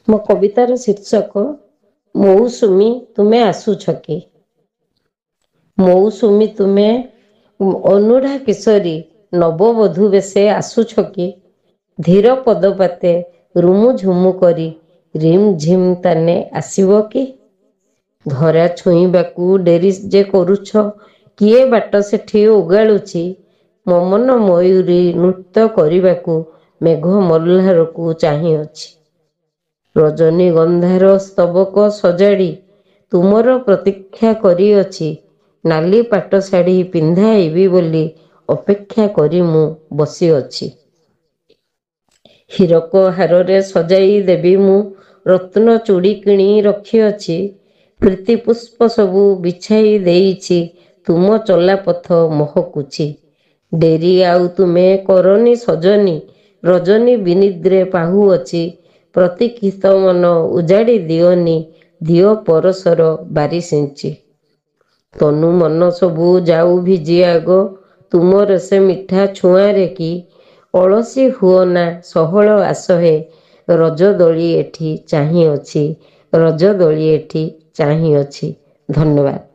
ମୋ କବିତାର ଶୀର୍ଷକ ମୌସୁମୀ ତୁମେ ଆସୁଛ କି? ମୌସୁମୀ ତୁମେ ଅନୁଢା କିଶୋରୀ ନବବଧୂ ବେଶେ ଆସୁଛ କି? ଧୀର ପଦପାତେ ରୁମୁ ଝୁମୁ କରି ରିମ୍ ଝିମ୍ ତାନେ ଆସିବ କି? ଧରା ଛୁଇଁବାକୁ ଡେରି ଯେ କରୁଛ, କିଏ ବାଟ ସେଠି ଓଗାଳୁଛି? ମମନ ମୟୂରୀ ନୃତ୍ୟ କରିବାକୁ ମେଘ ମଲ୍ହାରକୁ ଚାହିଁଅଛି। ରଜନୀଗନ୍ଧାର ସ୍ତବକ ସଜାଡ଼ି ତୁମର ପ୍ରତୀକ୍ଷା କରିଅଛି। ନାଲି ପାଟ ଶାଢ଼ୀ ପିନ୍ଧାଇବି ବୋଲି ଅପେକ୍ଷା କରି ମୁଁ ବସିଅଛି। ହୀରକ ହାରରେ ସଜାଇ ଦେବି ମୁଁ ରତ୍ନ ଚୁଡ଼ି କିଣି ରଖିଅଛି। ପ୍ରୀତି ପୁଷ୍ପ ସବୁ ବିଛାଇ ଦେଇଛି, ତୁମ ଚଲାପଥ ମହକୁଛି। ଡେରି ଆଉ ତୁମେ କରନି ସଜନୀ, ରଜନୀ ବିନିଦ୍ରେ ପାହୁଅଛି। ପ୍ରତୀକ୍ଷିତ ମନ ଉଜାଡ଼ି ଦିଅନି, ଦିଅ ପରଶର ବାରି ସିଞ୍ଚି। ତନୁ ମନ ସବୁ ଯାଉ ଭିଜି ଆଗ, ତୁମର ସେ ମିଠା ଛୁଆଁରେ କି? ଅଳସୀ ହୁଅନା ସହଳ ଆସ ହେ, ରଜଦୋଳି ଏଠି ଚାହିଁଅଛି। ରଜଦୋଳି ଏଠି ଚାହିଁଅଛି। ଧନ୍ୟବାଦ।